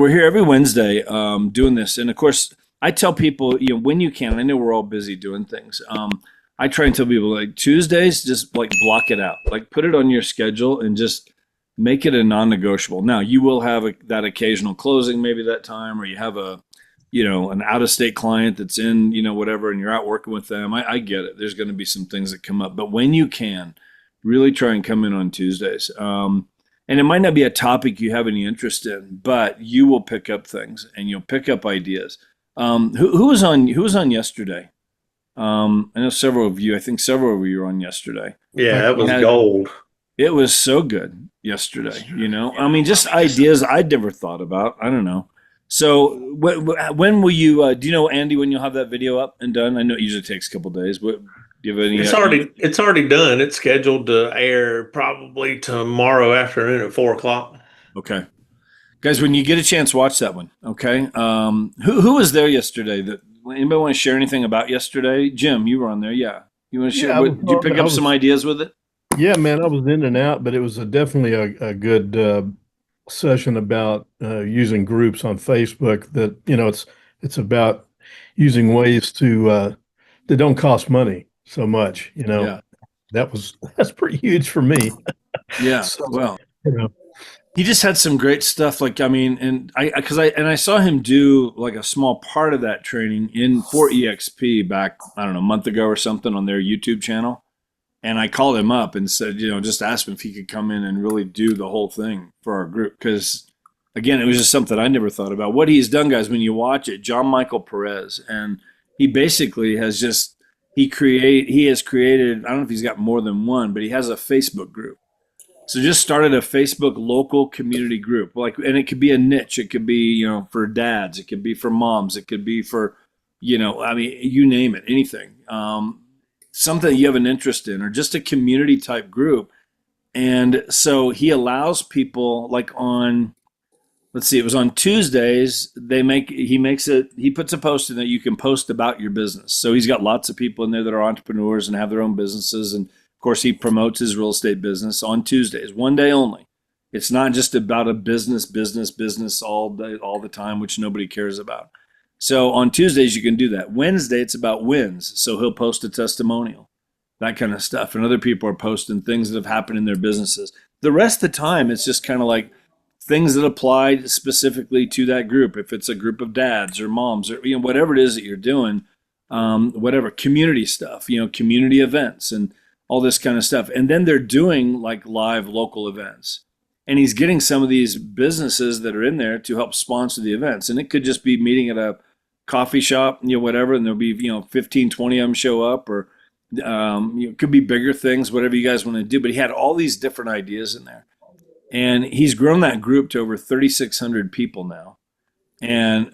we're here every Wednesday doing this. And of course, I tell people, when you can, I know we're all busy doing things. I try and tell people like Tuesdays, just like block it out, like put it on your schedule and just make it a non-negotiable. Now you will have that occasional closing, maybe that time, or you have an out-of-state client that's in, whatever, and you're out working with them. I get it. There's going to be some things that come up, but when you can, really try and come in on Tuesdays. And it might not be a topic you have any interest in, but you will pick up things and you'll pick up ideas. Who was on yesterday? I know several of you. I think several of you were on yesterday. Yeah, that was gold. It was so good yesterday. I mean, just ideas I'd never thought about. I don't know. So when will you? Do you know, Andy, when you'll have that video up and done? I know it usually takes a couple days. But do you have any? It's already done. It's scheduled to air probably tomorrow afternoon at 4 o'clock. Okay. Guys, when you get a chance, watch that one. Okay. Who was there yesterday? Anybody want to share anything about yesterday? Jim, you were on there. Yeah. You want to share? Did you pick up some ideas with it? Yeah, man, I was in and out, but it was definitely a good session about using groups on Facebook. That it's about using ways to that don't cost money so much. Yeah. That's pretty huge for me. Yeah. So, Well, you know, he just had some great stuff. Like, I mean, and I saw him do like a small part of that training for EXP back, I don't know, a month ago or something on their YouTube channel. And I called him up and said, just asked him if he could come in and really do the whole thing for our group. Because, again, it was just something I never thought about. What he's done, guys, when you watch it, John Michael Perez, and he basically has he has created, I don't know if he's got more than one, but he has a Facebook group. So just started a Facebook local community group. And it could be a niche. It could be, for dads. It could be for moms. It could be for, I mean, you name it, anything. Something you have an interest in, or just a community type group. And so he allows people, like on, let's see, it was on Tuesdays, he puts a post in that you can post about your business. So he's got lots of people in there that are entrepreneurs and have their own businesses. And of course, he promotes his real estate business on Tuesdays, one day only. It's not just about a business all day, all the time, which nobody cares about. So on Tuesdays, you can do that. Wednesday, it's about wins. So he'll post a testimonial, that kind of stuff. And other people are posting things that have happened in their businesses. The rest of the time, it's just kind of like things that apply specifically to that group. If it's a group of dads or moms or whatever it is that you're doing, whatever, community stuff, community events and all this kind of stuff. And then they're doing like live local events. And he's getting some of these businesses that are in there to help sponsor the events. And it could just be meeting at a coffee shop, whatever, and there'll be, 15, 20 of them show up, or it could be bigger things, whatever you guys want to do. But he had all these different ideas in there. And he's grown that group to over 3,600 people now. And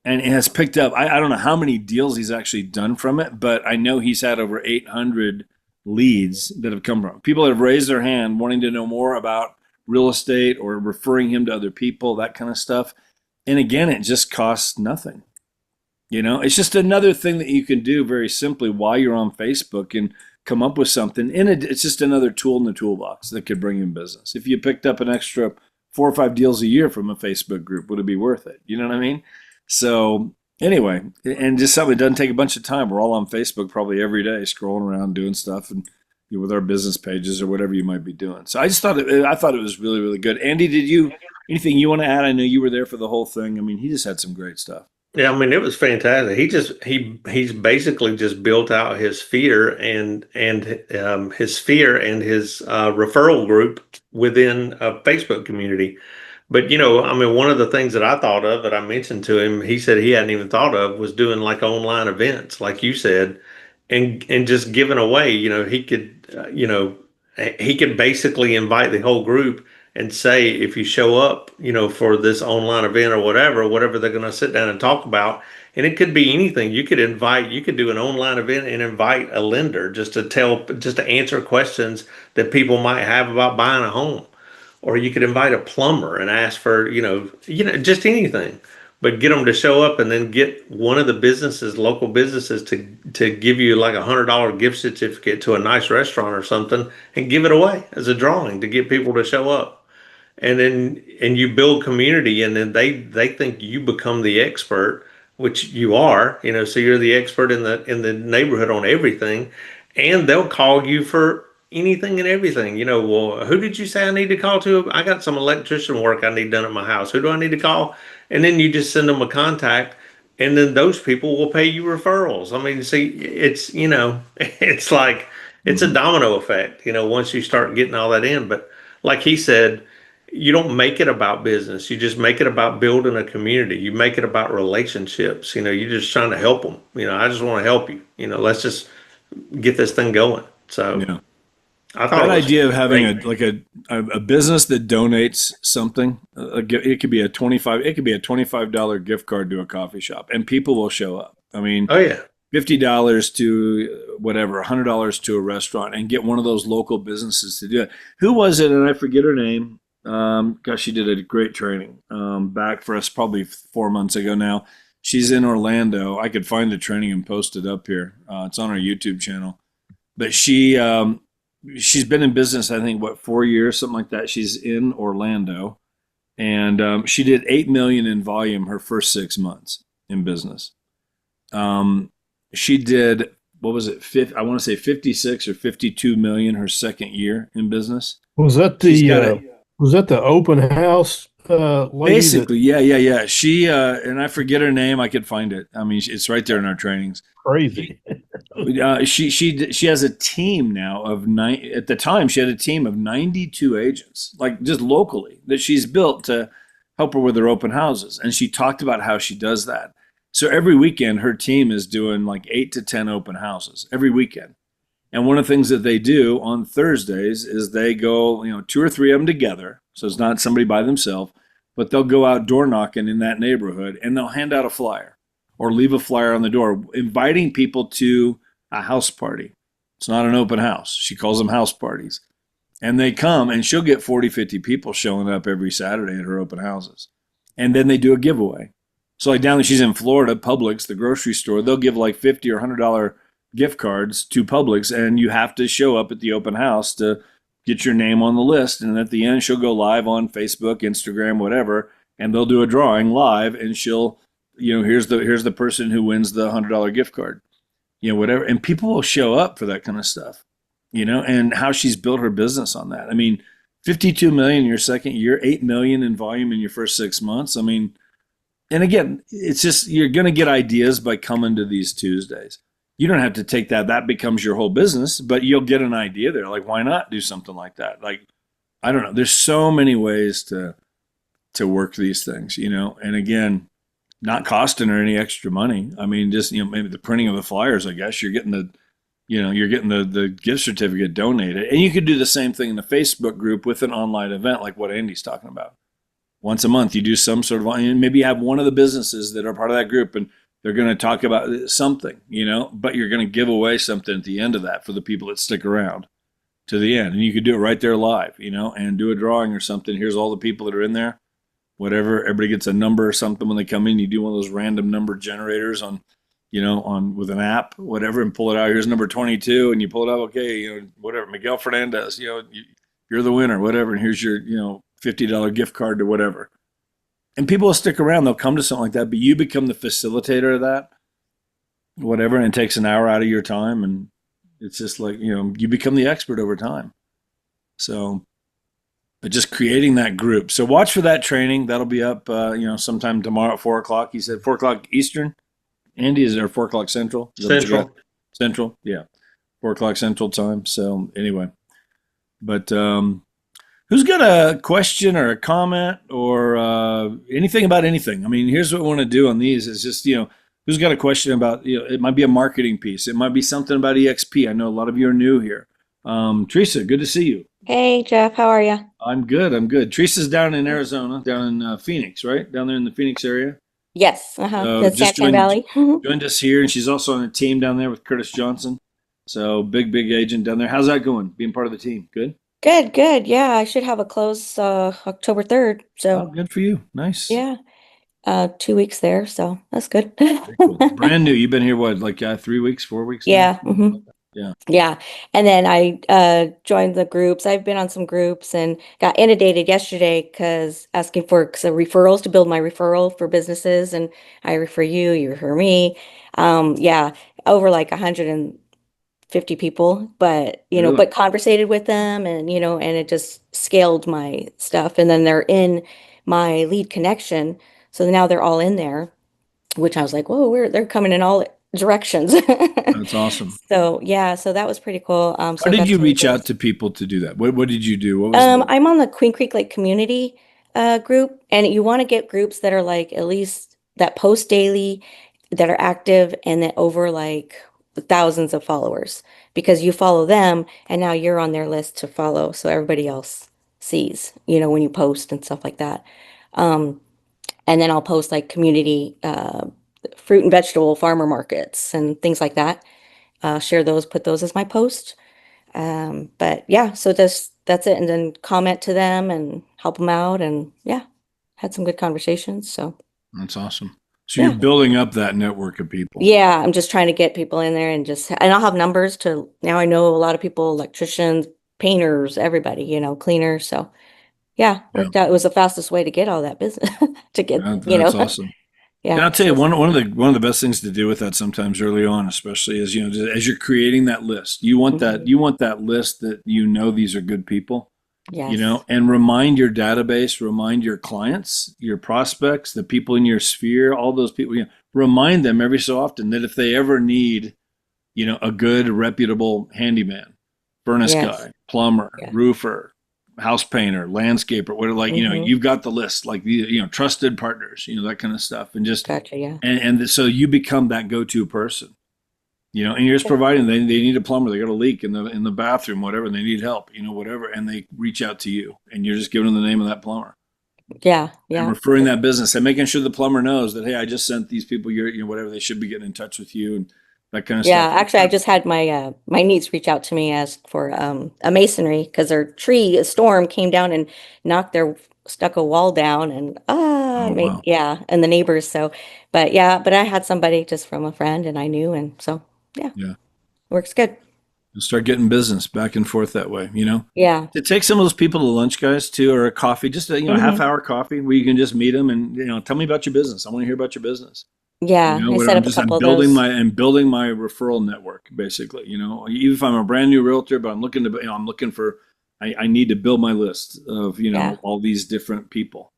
it has picked up, I don't know how many deals he's actually done from it, but I know he's had over 800 leads that have come from people that have raised their hand wanting to know more about real estate or referring him to other people, that kind of stuff. And again, it just costs nothing. It's just another thing that you can do very simply while you're on Facebook and come up with something. And it's just another tool in the toolbox that could bring in business. If you picked up an extra 4 or 5 deals a year from a Facebook group, would it be worth it? You know what I mean? So anyway, and just something that doesn't take a bunch of time. We're all on Facebook probably every day, scrolling around doing stuff and with our business pages or whatever you might be doing. So I thought it was really, really good. Andy, anything you want to add? I know you were there for the whole thing. I mean, he just had some great stuff. Yeah, I mean, it was fantastic. He's basically just built out his sphere and his sphere and his referral group within a Facebook community. But I mean, one of the things that I thought of that I mentioned to him, he said he hadn't even thought of, was doing like online events, like you said, and just giving away. He could basically invite the whole group and say, if you show up, for this online event or whatever they're going to sit down and talk about, and it could be anything. You could do an online event and invite a lender just to answer questions that people might have about buying a home. Or you could invite a plumber and ask for, just anything, but get them to show up and then get one of the local businesses to give you like $100 gift certificate to a nice restaurant or something and give it away as a drawing to get people to show up. and you build community, and then they think you become the expert, which you are, so you're the expert in the neighborhood on everything, and they'll call you for anything and everything. Well, who did you say I need to call to? I got some electrician work I need done at my house. Who do I need to call? And then you just send them a contact, and then those people will pay you referrals. I mean, see, it's, it's like, it's a Mhm. domino effect, once you start getting all that in. But like he said, you don't make it about business. You just make it about building a community. You make it about relationships. You're just trying to help them. I just want to help you. Let's just get this thing going. So Yeah. I thought That it was idea of having great. a business that donates something, it could be a $25 gift card to a coffee shop, and people will show up. I mean, Oh yeah. $50 to whatever, $100 to a restaurant, and get one of those local businesses to do it. Who was it? And I forget her name. Gosh, she did a great training back for us probably 4 months ago now. She's in Orlando. I could find the training and post it up here. It's on our YouTube channel. But she's been in business, I think, what, 4 years, something like that. She's in Orlando, and she did 8 million in volume her first 6 months in business. She did, what was it? I want to say 56 or 52 million her second year in business. Was that She's the got a was that the open house lady that basically, yeah. She and I forget her name. I could find it. I mean, it's right there in our trainings. crazy? She has a team now of nine. At the time, she had a team of 92 agents, like just locally, that she's built to help her with her open houses. And she talked about how she does that. So every weekend, her team is doing like 8 to 10 open houses every weekend. And one of the things that they do on Thursdays is they go, two or three of them together. So it's not somebody by themselves, but they'll go out door knocking in that neighborhood, and they'll hand out a flyer or leave a flyer on the door inviting people to a house party. It's not an open house. She calls them house parties. And they come, and she'll get 40, 50 people showing up every Saturday at her open houses. And then they do a giveaway. So like down there, she's in Florida, Publix, the grocery store, they'll give like $50 or $100 gift cards to Publix, and you have to show up at the open house to get your name on the list. And at the end, she'll go live on Facebook, Instagram, whatever, and they'll do a drawing live, and she'll, here's the person who wins the $100 gift card, whatever. And people will show up for that kind of stuff, and how she's built her business on that. I mean, 52 million in your second year, 8 million in volume in your first 6 months. I mean, and again, it's just, you're going to get ideas by coming to these Tuesdays. You don't have to take that becomes your whole business, but you'll get an idea there. Like, why not do something like that? Like, I don't know. There's so many ways to work these things, and again, not costing her any extra money. I mean, just, maybe the printing of the flyers, I guess you're getting the gift certificate donated. And you could do the same thing in the Facebook group with an online event, like what Andy's talking about. Once a month, you do some sort of, and maybe you have one of the businesses that are part of that group, and they're going to talk about something, but you're going to give away something at the end of that for the people that stick around to the end. And you could do it right there live, and do a drawing or something. Here's all the people that are in there, whatever. Everybody gets a number or something when they come in. You do one of those random number generators on with an app, whatever, and pull it out. Here's number 22, and you pull it out. Okay, whatever. Miguel Fernandez, you're the winner, whatever. And here's your, $50 gift card to whatever. And people will stick around. They'll come to something like that, but you become the facilitator of that, whatever. And it takes an hour out of your time. And it's just like, you become the expert over time. So, but just creating that group. So watch for that training. That'll be up, sometime tomorrow at 4:00. You said 4:00 Eastern. Andy, is there 4:00 Central? Central. Central, yeah, 4:00 Central time. So anyway, but who's got a question or a comment or anything about anything? I mean, here's what we want to do on these is just, who's got a question about, it might be a marketing piece. It might be something about EXP. I know a lot of you are new here. Teresa, good to see you. Hey, Jeff, how are you? I'm good. Teresa's down in Arizona, down in Phoenix, right? Down there in the Phoenix area. Yes, the Just Santan Valley. joined us here, and she's also on a team down there with Curtis Johnson. So big agent down there. How's that going? Being part of the team? Good? Good. Yeah, I should have a close October 3rd. Oh, So good for you. Nice. yeah, 2 weeks there. So that's good. Very cool. Brand new. You've been here, what, like 3 weeks, 4 weeks now? Yeah. Okay. Yeah. Yeah. And then I joined the groups. I've been on some groups and got inundated yesterday because asking for some referrals to build my referral for businesses. And I refer you, you refer me. Yeah, over like 150 people, but Really? but conversated with them and and it just scaled my stuff. And then they're in my lead connection. So now they're all in there, which I was like, whoa, they're coming in all directions. That's awesome. So yeah, so that was pretty cool. How So I did got you some reach out referrals. to people to do that? What did you do? What was the I'm on the Queen Creek Lake community group, and you want to get groups that are like at least that post daily, that are active, and that over like thousands of followers because you follow them, and now you're on their list to follow, so everybody else sees, when you post and stuff like that. Um, and then I'll post like community fruit and vegetable farmer markets and things like that. Share those, put those as my post. But yeah, so that's it. And then comment to them and help them out. And yeah, had some good conversations. So That's awesome. So you're yeah. building up that network of people. Yeah, I'm just trying to get people in there and I'll have numbers to now I know a lot of people, electricians, painters, everybody, cleaners. So yeah, Yeah. worked out. It was the fastest way to get all that business to get, That's awesome. And yeah. I'll tell you one of the best things to do with that sometimes early on, especially is as you're creating that list, Mhm. you want that list that these are good people, Yes. and remind your database, remind your clients, your prospects, the people in your sphere, all those people, remind them every so often that if they ever need, a good reputable handyman, furnace Yes. guy, plumber, Yeah. roofer, house painter, landscaper, whatever, like, Hmm. you've got the list, like trusted partners, that kind of stuff, and just Gotcha. Yeah. and so you become that go-to person, and you're just providing they need a plumber, they got a leak in the bathroom, whatever, and they need help, whatever, and they reach out to you, and you're just giving them the name of that plumber Yeah. and Yeah. referring that business and making sure the plumber knows that, hey, I just sent these people whatever, they should be getting in touch with you and that kind of Yeah, stuff. actually, I just had my niece reach out to me as for a masonry because their tree, a storm came down and knocked their stucco wall down and Oh wow. yeah, and the neighbors. So, but yeah, but I had somebody just from a friend and I knew, and so yeah, Yeah. works good. And start getting business back and forth that way, Yeah. to take some of those people to lunch, guys, too, or a coffee, just a half Hmm. hour coffee where you can just meet them and tell me about your business. I want to hear about your business. Yeah, I What set I'm up a just I'm couple of building those. my referral network, basically. Even if I'm a brand new realtor, but I'm looking to I'm looking for I need to build my list of Yeah. all these different people,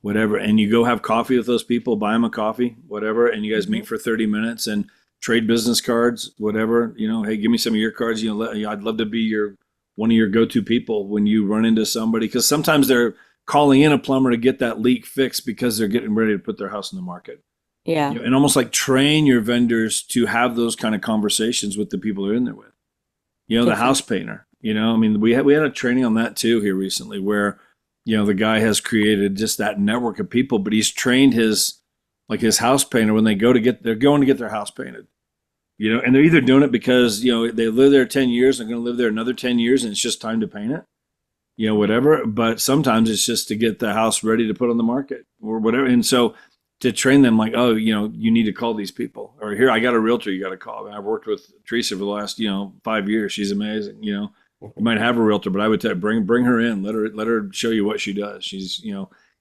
whatever. And you go have coffee with those people, buy them a coffee, whatever, and you guys Hmm. meet for 30 minutes and trade business cards, whatever. Hey, give me some of your cards. I'd love to be one of your go-to people when you run into somebody, because sometimes they're calling in a plumber to get that leak fixed because they're getting ready to put their house in the market. Yeah. And almost like train your vendors to have those kind of conversations with the people they're in there with. The house Exactly. painter. I mean, we had a training on that too here recently, where the guy has created just that network of people, but he's trained his house painter when they're going to get their house painted. And they're either doing it because they live there 10 years, they're going to live there another 10 years, and it's just time to paint it. Whatever. But sometimes it's just to get the house ready to put on the market or whatever. And so to train them, like, oh, you need to call these people, or here, I got a realtor you got to call. I've worked with Teresa for the last 5 years. She's amazing. You might have a realtor, but I would bring her in, let her show you what she does. She's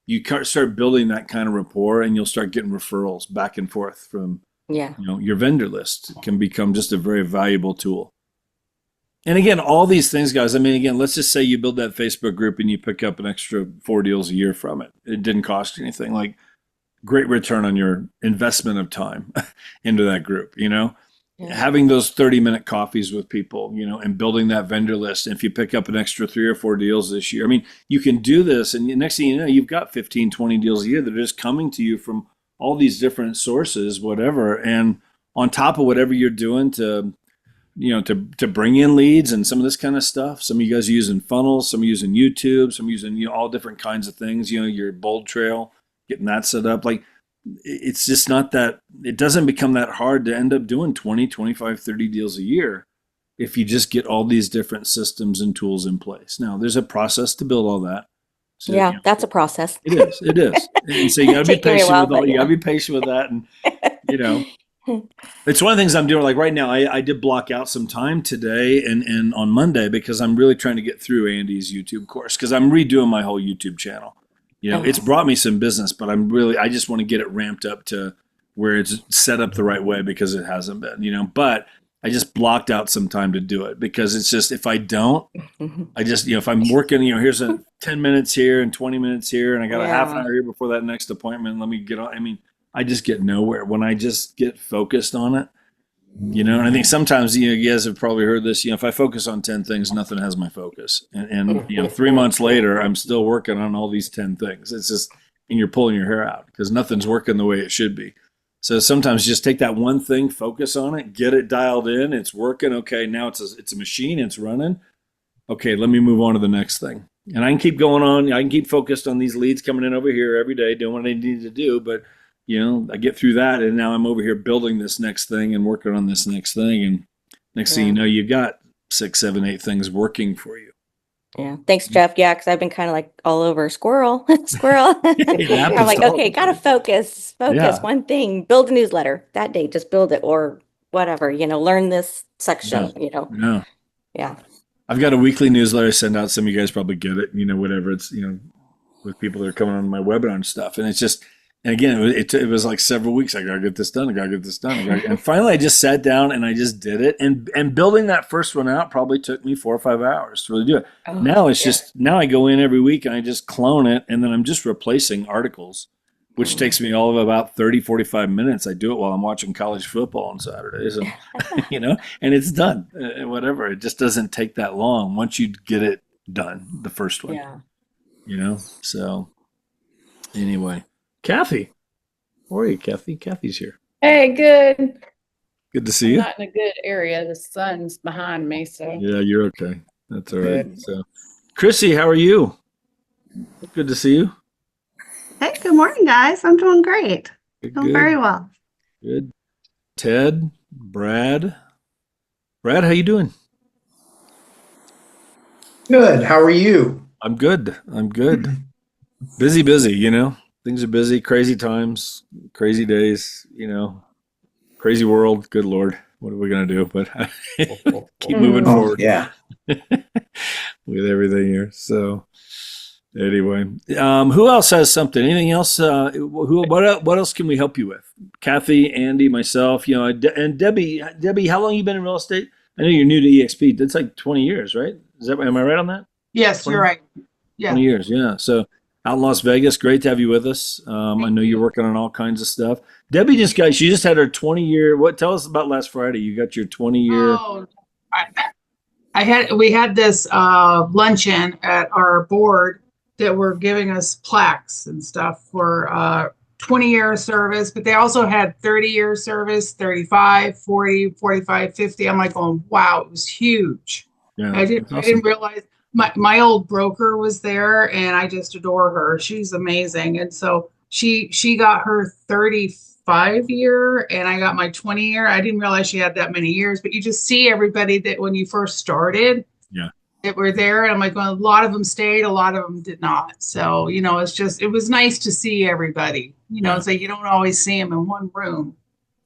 you start building that kind of rapport, and you'll start getting referrals back and forth from Yeah. your vendor list. Can become just a very valuable tool. And again, all these things, guys, I mean, again, let's just say you build that Facebook group and you pick up an extra 4 deals a year from it. It didn't cost you anything. Like, great return on your investment of time into that group, Yeah. having those 30-minute coffees with people, and building that vendor list. And if you pick up an extra 3 or 4 deals this year, I mean, you can do this. And next thing you know, you've got 15, 20 deals a year that are just coming to you from all these different sources, whatever. And on top of whatever you're doing to bring in leads and some of this kind of stuff. Some of you guys are using funnels, some are using YouTube, some are using all different kinds of things. Your bold trail, getting that set up. Like, it's just not that, it doesn't become that hard to end up doing 20, 25, 30 deals a year if you just get all these different systems and tools in place. Now, there's a process to build all that. So Yeah, that's a process. it is, and so you got to be Taking me a patient while, with all. but You got to yeah. be patient with that, and you know It's one of the things I'm doing. Like right now, I did block out some time today and on Monday because I'm really trying to get through Andy's YouTube course because I'm redoing my whole YouTube channel. It's Oh, brought me some business, but I just want to get it ramped up to where it's set up the right way because it hasn't been. But I just blocked out some time to do it because it's just if I don't, mhm. I just if I'm working, here's a 10 minutes here and 20 minutes here, and I got a half an Yeah. hour here before that next appointment. Let me get on. I mean, I just get nowhere when I just get focused on it. And I think sometimes you guys have probably heard this. If I focus on 10 things, nothing has my focus. And 3 months later, I'm still working on all these 10 things. It's just, and you're pulling your hair out because nothing's working the way it should be. So sometimes just take that one thing, focus on it, get it dialed in. It's working. Okay, now it's a machine. It's running. Okay, let me move on to the next thing. And I can keep going on. I can keep focused on these leads coming in over here every day, doing what I need to do. But I get through that, and now I'm over here building this next thing and working on this next thing. And next thing you Yeah. know, you got 6, 7, 8 things working for you. Yeah. Thanks, Jeff. Yeah, because I've been kind of like all over squirrel, squirrel. It I'm happens like, to all okay, of gotta us. focus, Yeah, one thing, build a newsletter that day, just build it or whatever, learn this yeah, section. yeah. Yeah. I've got a weekly newsletter I send out. Some of you guys probably get it. Whatever it's with people that are coming on my webinar and stuff. And it's just, and again, it was like several weeks. I gotta get this done. I gotta get this done. And finally, I just sat down and I just did it. And building that first one out probably took me 4 or 5 hours to really do it. Oh, Now it's yeah. just now I go in every week and I just clone it, and then I'm just replacing articles, which takes me all of about 30, 45 minutes. I do it while I'm watching college football on Saturdays, and and it's done. Whatever. It just doesn't take that long once you get it done. The first one. Yeah. So anyway, Kathy, how are you, Kathy? Kathy's here. Hey, good. Good to see I'm you. not in a good area. The sun's behind me, so Yeah, you're okay. That's all right. Good. So, Chrissy, how are you? Good to see you. Hey, good morning, guys. I'm doing great. Good, Doing very good, well. good. Ted, Brad, how you doing? Good. How are you? I'm good. I'm good. Busy, Things are busy. Crazy times, crazy days. Crazy world. Good Lord, what are we gonna do? But keep moving Oh, forward yeah. with everything here. So anyway, who else has something? Anything else? What else can we help you with? Kathy, Andy, myself. And Debbie. Debbie, how long you been in real estate? I know you're new to EXP. That's like 20 years, right? Am I right on that? Yes, 20, you're right. Yeah. 20 years, yeah. So out in Las Vegas, great to have you with us. I Thank know you're you. working on all kinds of stuff. Debbie she just had her 20-year. Tell us about last Friday. You got your 20-year. Oh, we had this luncheon at our board that were giving us plaques and stuff for 20-year service, but they also had 30-year service, 35, 40, 45, 50. I'm like going, wow, it was huge. Yeah, I that's didn't awesome. realize my old broker was there, and I just adore her. She's amazing. And so she got her 35-year and I got my 20-year. I didn't realize she had that many years, but you just see everybody that when you first started Yeah, that were there. And I'm like, well, a lot of them stayed, a lot of them did not. So, it was nice to see everybody, yeah, it's like you don't always see them in one room.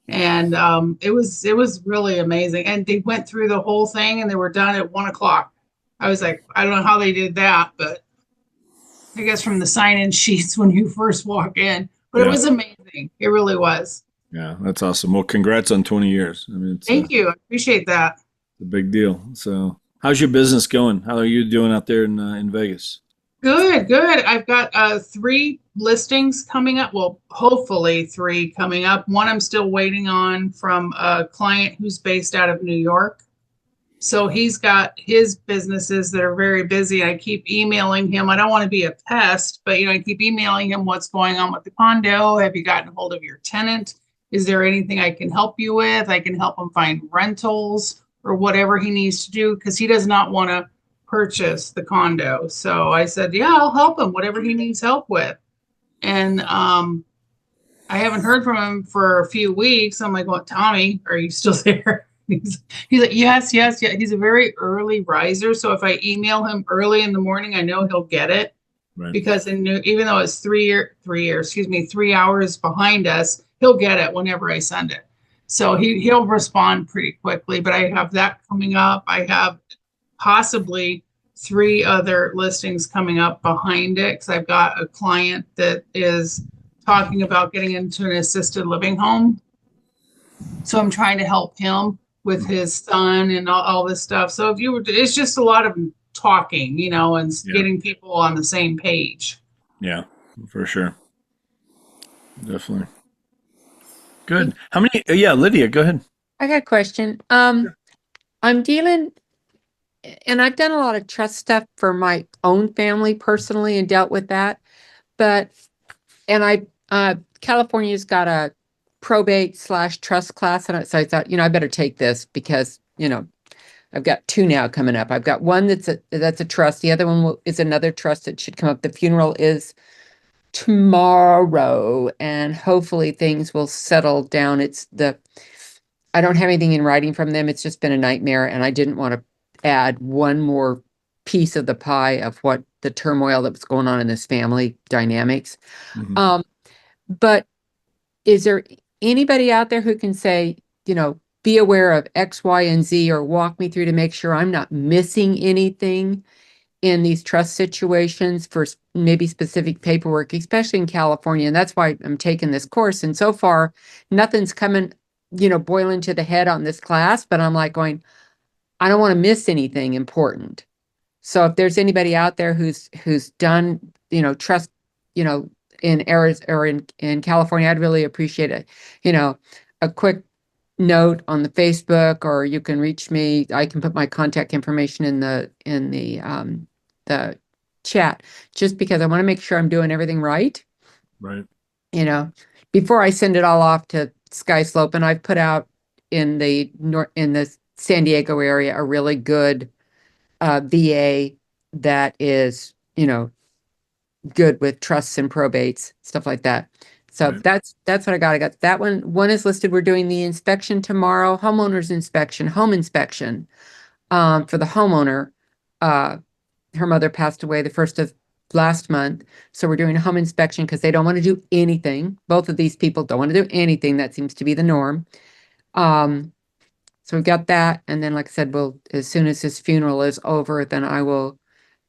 And it was really amazing. And they went through the whole thing and they were done at 1 o'clock. I was like, I don't know how they did that, but I guess from the sign-in sheets when you first walk in. But it yeah, was amazing. It really was. yeah. That's awesome. Well, congrats on 20 years. I mean, Thank you. I appreciate that. a big deal. So, how's your business going? How are you doing out there in Vegas? Good. I've got 3 listings coming up. Well, hopefully 3 coming up. One I'm still waiting on from a client who's based out of New York. So he's got his businesses that are very busy. I keep emailing him. I don't want to be a pest, but I keep emailing him what's going on with the condo. Have you gotten a hold of your tenant? Is there anything I can help you with? I can help him find rentals or whatever he needs to do because he does not want to purchase the condo. So I said, yeah, I'll help him, whatever he needs help with. And I haven't heard from him for a few weeks. I'm like, well, Tommy, are you still there? He's like, yes. He's a very early riser. So if I email him early in the morning, I know he'll get it. Right. Because even though it's 3 hours behind us, he'll get it whenever I send it. So he'll respond pretty quickly, but I have that coming up. I have possibly 3 other listings coming up behind it because I've got a client that is talking about getting into an assisted living home. So I'm trying to help him with his son and all this stuff. So if you were, it's just a lot of talking, you know, and Yeah. getting people on the same page. Yeah, for sure. Definitely. Good. How many? Yeah, Lydia, go ahead. I got a question. I'm dealing, and I've done a lot of trust stuff for my own family personally and dealt with that. But, California's got a probate/trust class, and so I thought, I better take this because, I've got 2 now coming up. I've got one that's a trust. The other one is another trust that should come up. The funeral is tomorrow, and hopefully things will settle down. I don't have anything in writing from them. It's just been a nightmare, and I didn't want to add one more piece of the pie of what the turmoil that was going on in this family dynamics. Mhm. But is there anybody out there who can say, be aware of X, Y, and Z, or walk me through to make sure I'm not missing anything in these trust situations for maybe specific paperwork, especially in California? And that's why I'm taking this course. And so far, nothing's coming, boiling to the head on this class, but I'm like going, I don't want to miss anything important. So if there's anybody out there who's done, trust, in areas or in California, I'd really appreciate it. A quick note on the Facebook, or you can reach me. I can put my contact information in the chat, just because I want to make sure I'm doing everything right. Right. Before I send it all off to Sky Slope, and I've put out in the San Diego area a really good VA that is, good with trusts and probates, stuff like that. So Right. that's what I got. I got that one. One is listed. We're doing the inspection tomorrow, homeowner's inspection, home inspection, for the homeowner. Her mother passed away the first of last month. So we're doing a home inspection because they don't want to do anything. Both of these people don't want to do anything. That seems to be the norm. So we've got that. And then, like I said, as soon as his funeral is over, then I will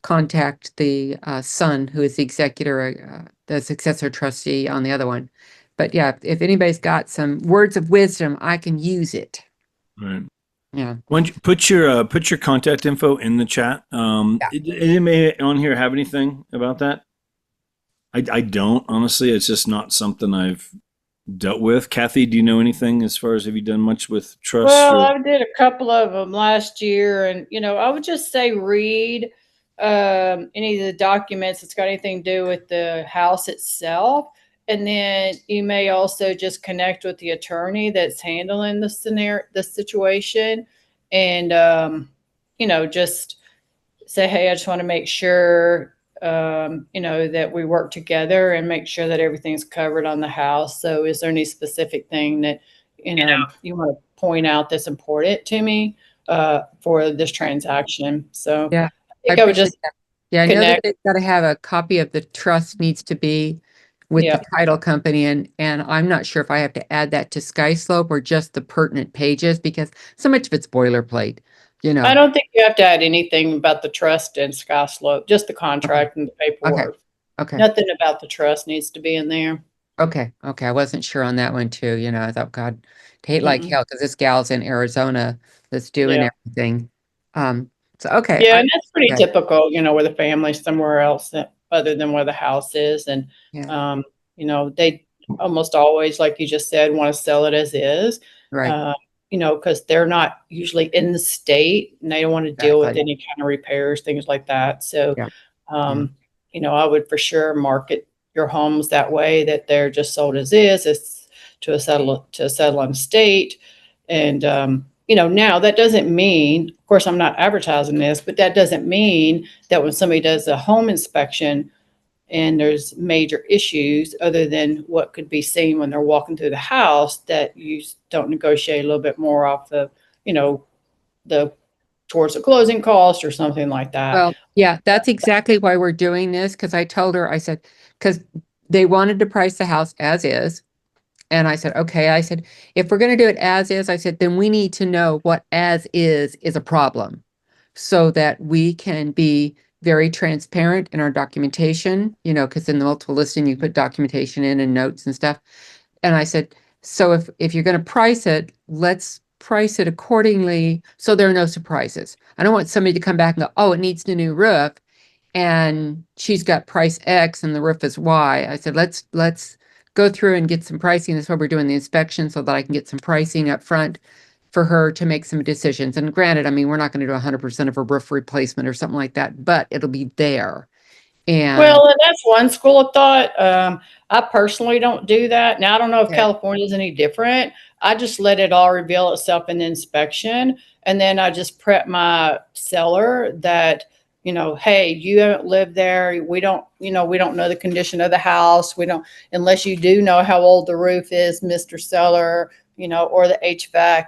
contact the son, who is the executor, the successor trustee on the other one. But yeah, if anybody's got some words of wisdom, I can use it. Right. Yeah. Why don't you put your contact info in the chat? Anybody on here have anything about that? I don't, honestly. It's just not something I've dealt with. Kathy, do you know anything as far as, have you done much with trust? Well, I did a couple of them last year, and I would just say read any of the documents that's got anything to do with the house itself, and then you may also just connect with the attorney that's handling the situation, and just say, hey, I just want to make sure that we work together and make sure that everything's covered on the house. So is there any specific thing that, you want to point out that's important to me for this transaction? So Yeah, I think I would just that. Yeah, I know that connect. they've got to have a copy of the trust needs to be with the title company, and I'm not sure if I have to add that to SkySlope or just the pertinent pages, because so much of it's boilerplate. I don't think you have to add anything about the trust and Sky Slope, just the contract and the paperwork. Okay. Nothing about the trust needs to be in there. Okay. I wasn't sure on that one too. I thought, God, I'd hate like hell because this gal's in Arizona that's doing everything. So okay. Yeah, and that's pretty typical, with a family somewhere else other than where the house is. And they almost always, like you just said, want to sell it as is. Right. Because they're not usually in the state and they don't want to deal with any kind of repairs, things like that. So I would for sure market your homes that way, that they're just sold as is. It's to settle on state. And now that doesn't mean, of course, I'm not advertising this, but that doesn't mean that when somebody does a home inspection and there's major issues other than what could be seen when they're walking through the house, that you don't negotiate a little bit more off the towards the closing cost or something like that. Well, yeah, that's exactly why we're doing this. Because I told her, I said, because they wanted to price the house as is. And I said, okay, I said, if we're going to do it as is, I said, then we need to know what as is a problem so that we can be very transparent in our documentation, because in the multiple listing, you put documentation in and notes and stuff. And I said, so if you're going to price it, let's price it accordingly so there are no surprises. I don't want somebody to come back and go, oh, it needs a new roof, and she's got price X and the roof is Y. I said, let's go through and get some pricing. That's why we're doing the inspection, so that I can get some pricing up front for her to make some decisions. And granted, I mean, we're not going to do 100% of a roof replacement or something like that, but it'll be there. And Well, and that's one school of thought. I personally don't do that. Now, I don't know if Okay. California is any different. I just let it all reveal itself in the inspection. And then I just prep my seller that, hey, you haven't lived there. We don't know the condition of the house. We don't, unless you do know how old the roof is, Mr. Seller, or the HVAC,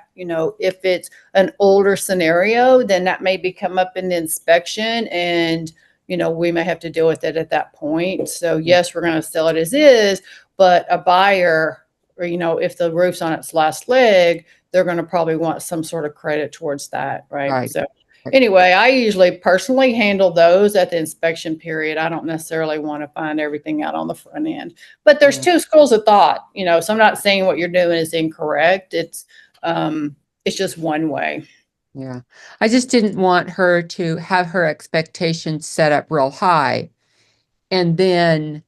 if it's an older scenario, then that may come up in the inspection, and we may have to deal with it at that point. So yes, we're going to sell it as is, but a buyer, or, if the roof's on its last leg, they're going to probably want some sort of credit towards that. Right. So anyway, I usually personally handle those at the inspection period. I don't necessarily want to find everything out on the front end, but there's two schools of thought, so I'm not saying what you're doing is incorrect. It's just one way. Yeah. I just didn't want her to have her expectations set up real high and then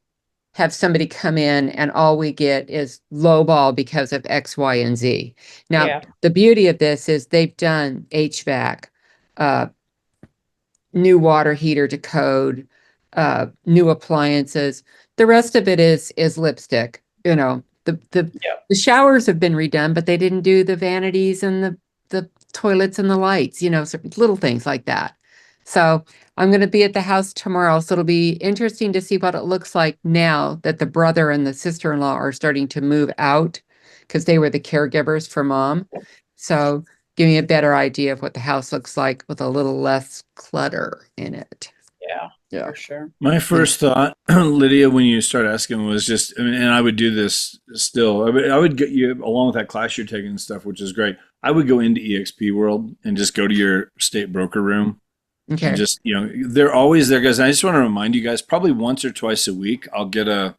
have somebody come in and all we get is low ball because of X, Y, and Z. Now, the beauty of this is they've done HVAC, new water heater to code, new appliances. The rest of it is lipstick. The showers have been redone, but they didn't do the vanities and the toilets and the lights, so little things like that. So I'm going to be at the house tomorrow. So it'll be interesting to see what it looks like now that the brother and the sister-in-law are starting to move out, because they were the caregivers for mom. So give me a better idea of what the house looks like with a little less clutter in it. Yeah, for sure. My first thought, Lydia, when you start asking was just, and I would do this still. I would get you, along with that class you're taking and stuff, which is great. I would go into EXP World and just go to your state broker room. Okay. And just, they're always there, guys. I just want to remind you guys, probably once or twice a week, I'll get a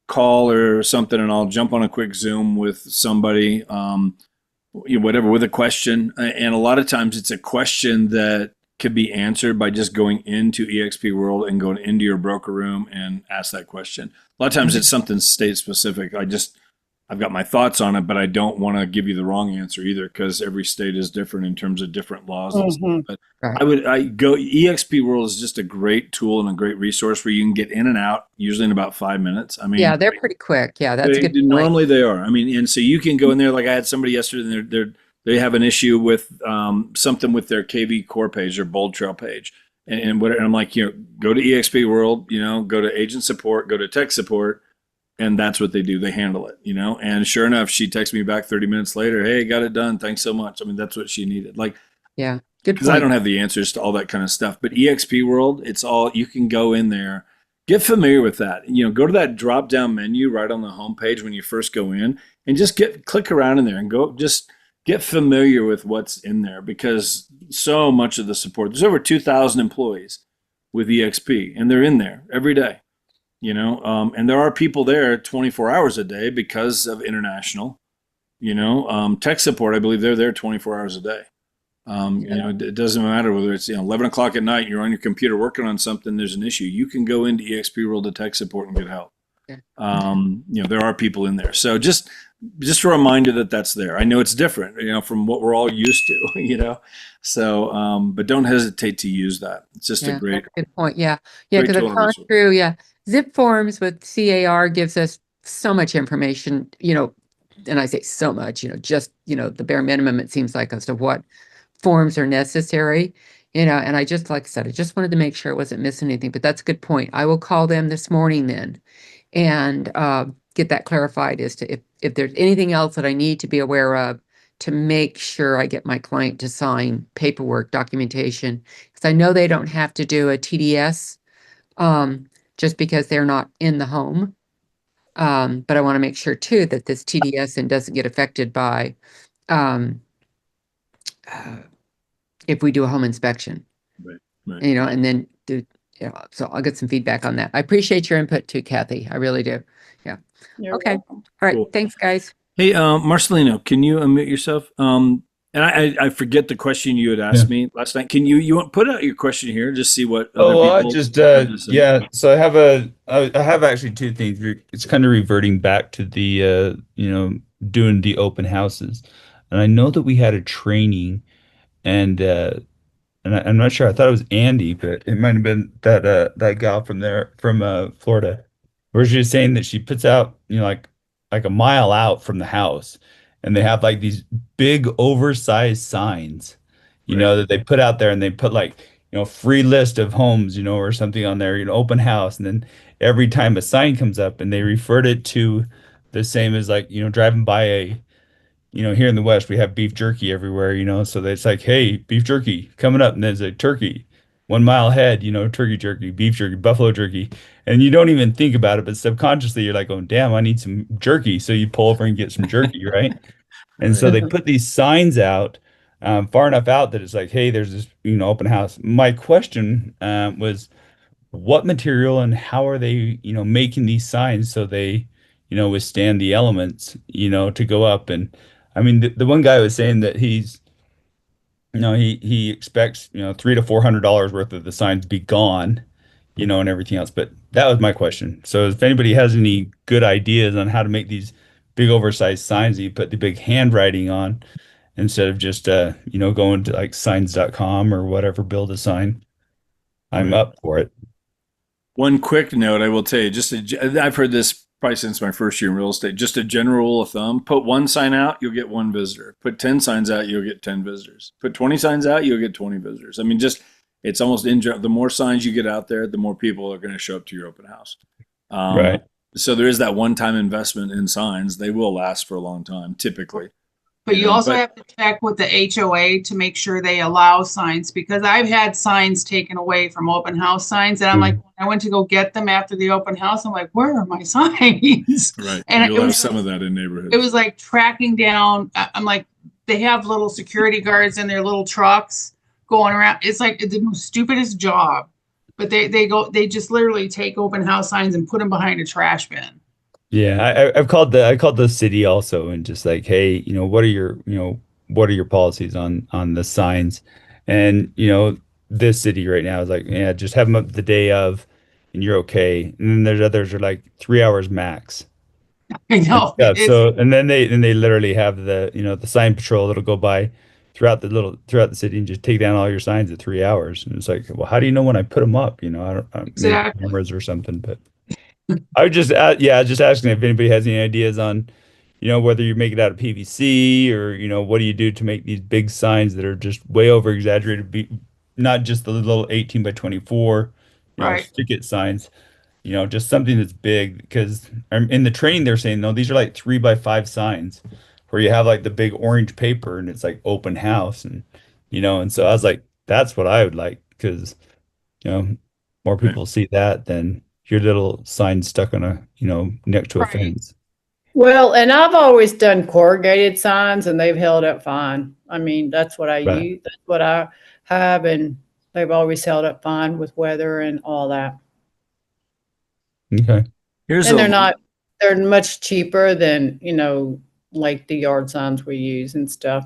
call or something and I'll jump on a quick Zoom with somebody, whatever, with a question. And a lot of times it's a question that could be answered by just going into EXP World and going into your broker room and ask that question. A lot of times it's something state specific. I've got my thoughts on it, but I don't want to give you the wrong answer either, because every state is different in terms of different laws and stuff. But EXP World is just a great tool and a great resource where you can get in and out usually in about 5 minutes. I mean, yeah, they're pretty quick. Yeah, that's a good point. Normally they are. I mean, and so you can go in there. Like I had somebody yesterday, and they have an issue with something with their KV core page, their Bold Trail page. And I'm like, go to EXP World, go to agent support, go to tech support. And that's what they do. They handle it, and sure enough, she texted me back 30 minutes later. Hey, got it done. Thanks so much. I mean, that's what she needed. Yeah, good. Because I don't have the answers to all that kind of stuff, but EXP World, it's all, you can go in there, get familiar with that. Go to that drop down menu right on the homepage when you first go in, and just click around in there and just get familiar with what's in there, because so much of the support, there's over 2,000 employees with EXP, and they're in there every day. And there are people there 24 hours a day because of international, tech support. I believe they're there 24 hours a day. It doesn't matter whether it's 11 o'clock at night, you're on your computer working on something, there's an issue. You can go into EXP World to tech support and get help. There are people in there. So just a reminder that that's there. I know it's different, from what we're all used to, So, but don't hesitate to use that. It's just a great, good point. Yeah. Because I've gone through, Zip Forms with CAR gives us so much information, and I say so much, just, the bare minimum, it seems like, as to what forms are necessary, and I just, like I said, I just wanted to make sure I wasn't missing anything, but that's a good point. I will call them this morning then and get that clarified as to if there's anything else that I need to be aware of to make sure I get my client to sign paperwork, documentation, because I know they don't have to do a TDS, just because they're not in the home. But I want to make sure too that this TDS and doesn't get affected by um, if we do a home inspection, Right. Right. and then do, so I'll get some feedback on that. I appreciate your input too, Kathy. I really do. Yeah. You're Okay. welcome. All right. Cool. Thanks, guys. Hey, Marcelino, can you unmute yourself? And I forget the question you had asked me last night. Can you want put out your question here? Just see what other Oh, I people just have to say. yeah. So I have actually two things. It's kind of reverting back to the doing the open houses, and I know that we had a training, and I'm not sure. I thought it was Andy, but it might have been that gal from there from Florida, where she was saying that she puts out like a mile out from the house, and they have like these big oversized signs, Right. that they put out there, and they put like free list of homes, or something on there, open house, and then every time a sign comes up, and they referred it to the same as like driving by here in the West, we have beef jerky everywhere, so it's like, hey, beef jerky coming up, and there's a turkey 1 mile ahead, turkey jerky, beef jerky, buffalo jerky, and you don't even think about it, but subconsciously you're like, oh, damn, I need some jerky. So you pull over and get some jerky, right? And so they put these signs out far enough out that it's like, hey, there's this, open house. My question was, what material and how are they, making these signs so they, withstand the elements, to go up? And I mean, the one guy was saying that he expects, $300 to $400 worth of the signs be gone, and everything else. But that was my question. So if anybody has any good ideas on how to make these big oversized signs that you put the big handwriting on instead of just, going to like signs.com or whatever, build a sign, I'm Right. up for it. One quick note, I will tell you, I've heard this probably since my first year in real estate. Just a general rule of thumb: put one sign out, you'll get one visitor. Put 10 signs out, you'll get 10 visitors. Put 20 signs out, you'll get 20 visitors. I mean, it's almost the more signs you get out there, the more people are going to show up to your open house. Right. So there is that one-time investment in signs. They will last for a long time, typically. But you also have to check with the HOA to make sure they allow signs, because I've had signs taken away from open house signs. And I'm like, when I went to go get them after the open house, I'm like, where are my signs? Right. And You'll have some of that in neighborhoods. It was like tracking down. I'm like, they have little security guards in their little trucks going around. It's like the most stupidest job. But they just literally take open house signs and put them behind a trash bin. Yeah, I called the city also and just like, hey, what are your policies on the signs? And this city right now is like, yeah, just have them up the day of, and you're okay. And then there's others are like 3 hours max. I know. Yeah. So and then they literally have the sign patrol that'll go by throughout the city and just take down all your signs at 3 hours. And it's like, well, how do you know when I put them up? I don't maybe Exactly. cameras or something, but. I would just, just asking if anybody has any ideas on, whether you make it out of PVC or, what do you do to make these big signs that are just way over exaggerated, not just the little 18 by 24, Right. stick-it signs, just something that's big. Because in the training, they're saying, no, these are like 3 by 5 signs where you have like the big orange paper and it's like open house. And so I was like, that's what I would like because, more people see that than your little sign stuck on next to a Right. fence. Well, and I've always done corrugated signs and they've held up fine. I mean, that's what I Right. use. That's what I have, and they've always held up fine with weather and all that. Okay. And they're much cheaper than, like the yard signs we use and stuff.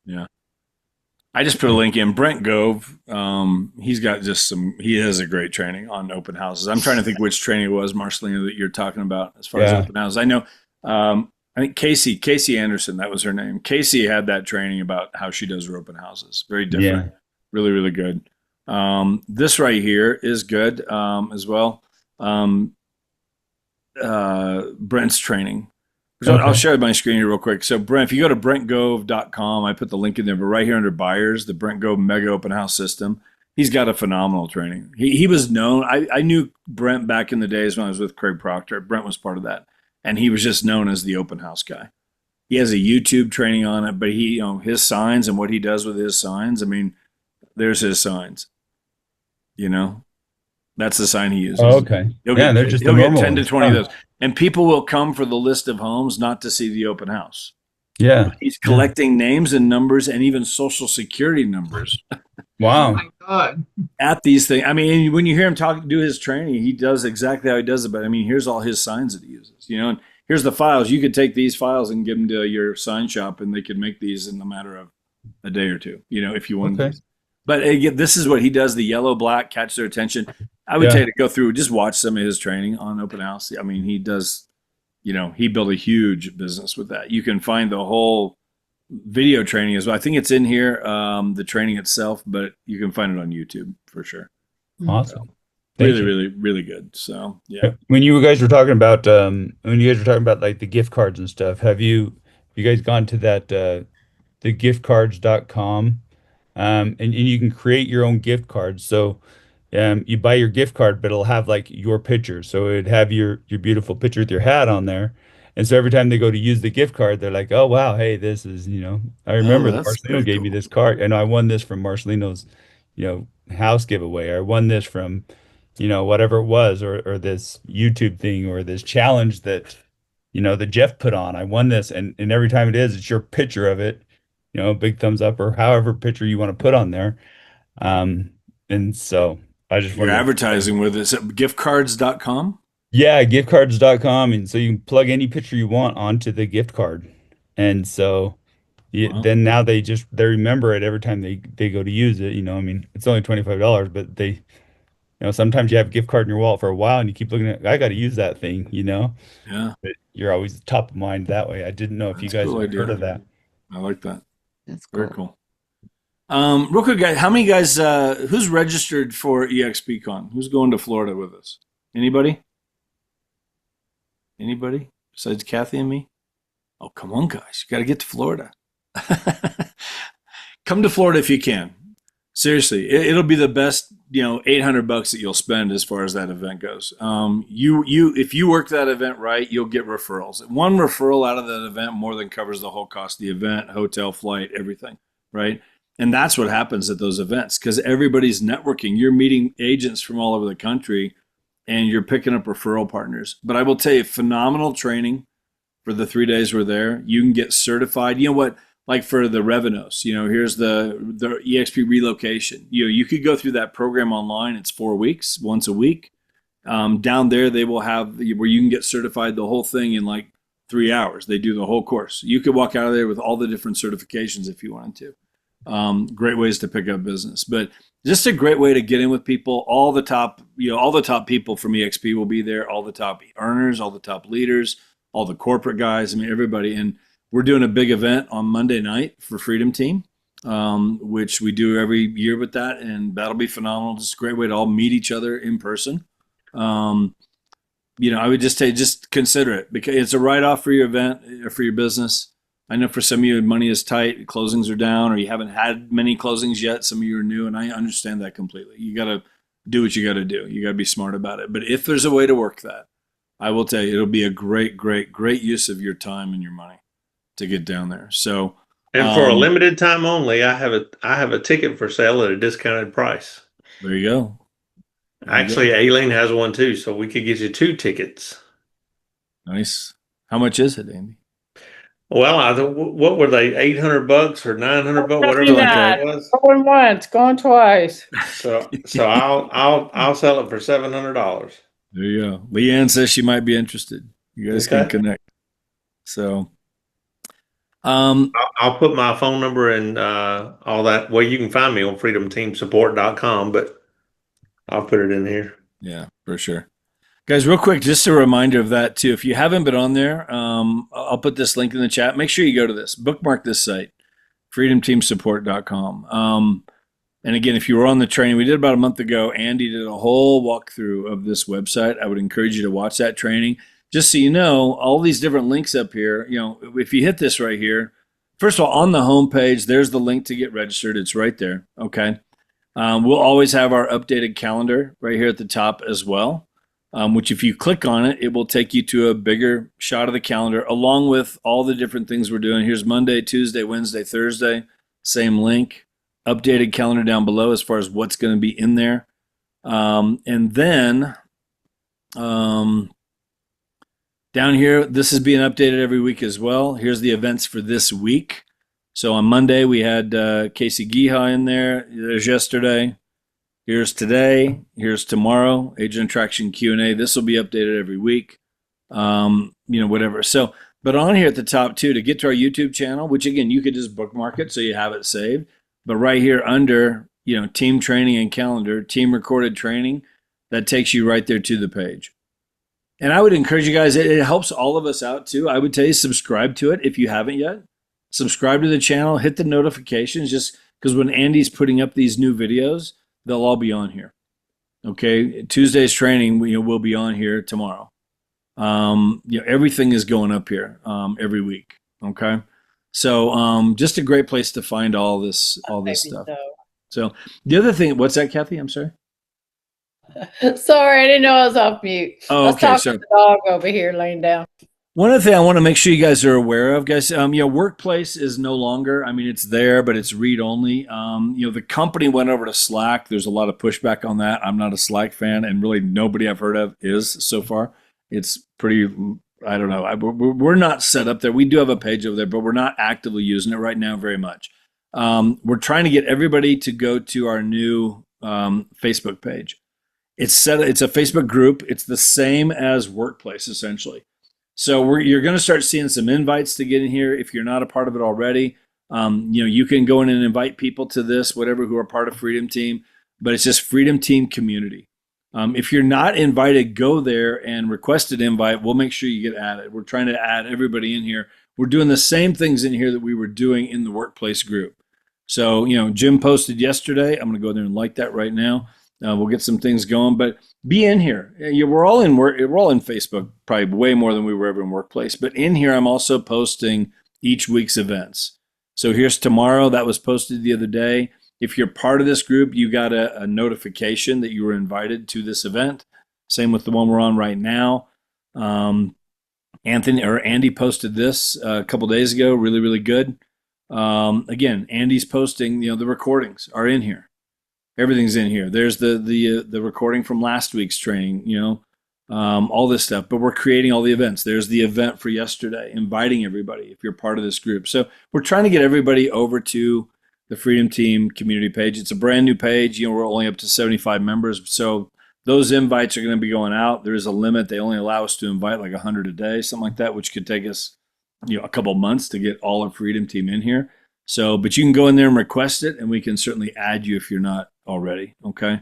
Yeah. I just put a link in. Brent Gove, he has a great training on open houses. I'm trying to think which training it was, Marcelina, that you're talking about as far as open houses. I know, I think Casey Anderson, that was her name. Casey had that training about how she does her open houses. Very different. Yeah. Really, really good. This right here is good as well. Brent's training. So I'll share my screen here real quick. So Brent, if you go to brentgove.com, I put the link in there, but right here under buyers, the Brent Gove Mega Open House System, he's got a phenomenal training. He was known. I knew Brent back in the days when I was with Craig Proctor. Brent was part of that. And he was just known as the open house guy. He has a YouTube training on it, but his signs and what he does with his signs, I mean, there's his signs. That's the sign he uses. Oh, okay. He'll they're get just 10 normal to 20 of those. And people will come for the list of homes, not to see the open house. Yeah. He's Yeah. collecting names and numbers and even social security numbers Oh Wow. my God. at these things. I mean, when you hear him do his training, he does exactly how he does it. But I mean, here's all his signs that he uses, and here's the files. You could take these files and give them to your sign shop and they could make these in a matter of a day or two, if you wanted Okay. these. But again, this is what he does. The yellow, black, catch their attention. I would Yeah. tell you to go through, just watch some of his training on open house. I mean, he does, he built a huge business with that. You can find the whole video training as well. I think it's in here, the training itself, but you can find it on YouTube for sure. Awesome. Thank Really, you. really, really good. So yeah. When you guys were talking about like the gift cards and stuff, have you guys gone to that the giftcards.com, and you can create your own gift cards. So you buy your gift card, but it'll have like your picture. So it'd have your beautiful picture with your hat on there. And so every time they go to use the gift card, they're like, "Oh wow, hey, this is, I Oh, remember that that's Marcelino pretty gave me cool. this card, and I won this from Marcelino's, house giveaway. I won this from, whatever it was, or this YouTube thing, or this challenge that Jeff put on. I won this, and every time it's your picture of it, big thumbs up or however picture you want to put on there. Um, and so I just You're wondered. advertising with it. Giftcards.com? Yeah, giftcards.com. And so you can plug any picture you want onto the gift card. And so Wow. then now they remember it every time they go to use it. I mean, it's only $25, but sometimes you have a gift card in your wallet for a while and you keep looking at, I got to use that thing. Yeah, But you're always top of mind that way. I didn't know if you that's a guys cool have heard idea. of that. I like that. That's Very cool. cool. Real quick, guys, how many guys, who's registered for EXPCon? Who's going to Florida with us? Anybody? Anybody besides Kathy and me? Oh, come on, guys. You got to get to Florida. Come to Florida if you can. Seriously, it'll be the best, $800 that you'll spend as far as that event goes. If you work that event right, you'll get referrals. One referral out of that event more than covers the whole cost of the event, hotel, flight, everything, right? And that's what happens at those events because everybody's networking. You're meeting agents from all over the country and you're picking up referral partners. But I will tell you, phenomenal training for the 3 days we're there. You can get certified. You know what? Like for the Revenos, here's the EXP relocation. You could go through that program online. It's 4 weeks, once a week. Down there, they will have where you can get certified the whole thing in like 3 hours. They do the whole course. You could walk out of there with all the different certifications if you wanted to. Great ways to pick up business, but just a great way to get in with people. All the top people from EXP will be there. All the top earners, all the top leaders, all the corporate guys. I mean, everybody. And we're doing a big event on Monday night for Freedom Team, which we do every year with that, and that'll be phenomenal. Just a great way to all meet each other in person. I would just say, just consider it because it's a write-off for your event or for your business. I know for some of you, money is tight, closings are down, or you haven't had many closings yet. Some of you are new, and I understand that completely. You got to do what you got to do. You got to be smart about it. But if there's a way to work that, I will tell you, it'll be a great, great, great use of your time and your money to get down there. So, And for a limited time only, I have a ticket for sale at a discounted price. there you go. Actually, Aileen has one too, so we could get you 2 tickets. Nice. How much is it, Andy? Well, what were they? $800 or $900, whatever that it was. Going once, going twice. So I'll sell it for $700. There you go. Leanne says she might be interested. You guys can connect. So, I'll put my phone number and all that. Well, you can find me on freedomteamsupport.com, but I'll put it in here. Yeah, for sure. Guys, real quick, just a reminder of that too. If you haven't been on there, I'll put this link in the chat. Make sure you go to this, bookmark this site, freedomteamsupport.com. And again, if you were on the training we did about a month ago, Andy did a whole walkthrough of this website. I would encourage you to watch that training. Just so you know, all these different links up here, if you hit this right here, first of all, on the homepage, there's the link to get registered. It's right there. Okay. We'll always have our updated calendar right here at the top as well. Which if you click on it, it will take you to a bigger shot of the calendar along with all the different things we're doing. Here's Monday, Tuesday, Wednesday, Thursday, same link, updated calendar down below as far as what's going to be in there. And then Down here, this is being updated every week as well. Here's the events for this week. So on Monday, we had Casey Giha in there. There's yesterday. Here's today. Here's tomorrow. Agent Attraction Q&A. This will be updated every week. Whatever. So, but on here at the top too, to get to our YouTube channel, which again, you could just bookmark it so you have it saved. But right here under, team training and calendar, team recorded training, that takes you right there to the page. And I would encourage you guys, it helps all of us out too. I would tell you, subscribe to it if you haven't yet. Subscribe to the channel, hit the notifications, just because when Andy's putting up these new videos, they'll all be on here. Okay, Tuesday's training, will be on here tomorrow. Everything is going up here every week. Okay, so just a great place to find all this stuff. So the other thing, what's that, Kathy? I'm sorry. Sorry, I didn't know I was off mute. Oh, I was okay, talking sorry. to the dog over here laying down. One other thing I want to make sure you guys are aware of, guys, Workplace is no longer, it's there, but it's read only. The company went over to Slack. There's a lot of pushback on that. I'm not a Slack fan, and really nobody I've heard of is so far. It's pretty, I don't know. We're not set up there. We do have a page over there, but we're not actively using it right now very much. We're trying to get everybody to go to our new Facebook page. It's a Facebook group. It's the same as Workplace, essentially. So you're going to start seeing some invites to get in here. If you're not a part of it already, you can go in and invite people to this, whatever, who are part of Freedom Team, but it's just Freedom Team Community. If you're not invited, go there and request an invite. We'll make sure you get added. We're trying to add everybody in here. We're doing the same things in here that we were doing in the Workplace group. So, Jim posted yesterday. I'm going to go there and like that right now. We'll get some things going, but be in here. We're all in Facebook, probably way more than we were ever in Workplace. But in here, I'm also posting each week's events. So here's tomorrow. That was posted the other day. If you're part of this group, you got a notification that you were invited to this event. Same with the one we're on right now. Andy posted this a couple days ago. Really, really good. Again, Andy's posting. The recordings are in here. Everything's in here. There's the recording from last week's training, all this stuff. But we're creating all the events. There's the event for yesterday, inviting everybody if you're part of this group. So we're trying to get everybody over to the Freedom Team community page. It's a brand new page. We're only up to 75 members. So those invites are going to be going out. There is a limit. They only allow us to invite like 100 a day, something like that, which could take us, a couple months to get all of Freedom Team in here. So, but you can go in there and request it, and we can certainly add you if you're not already. Okay.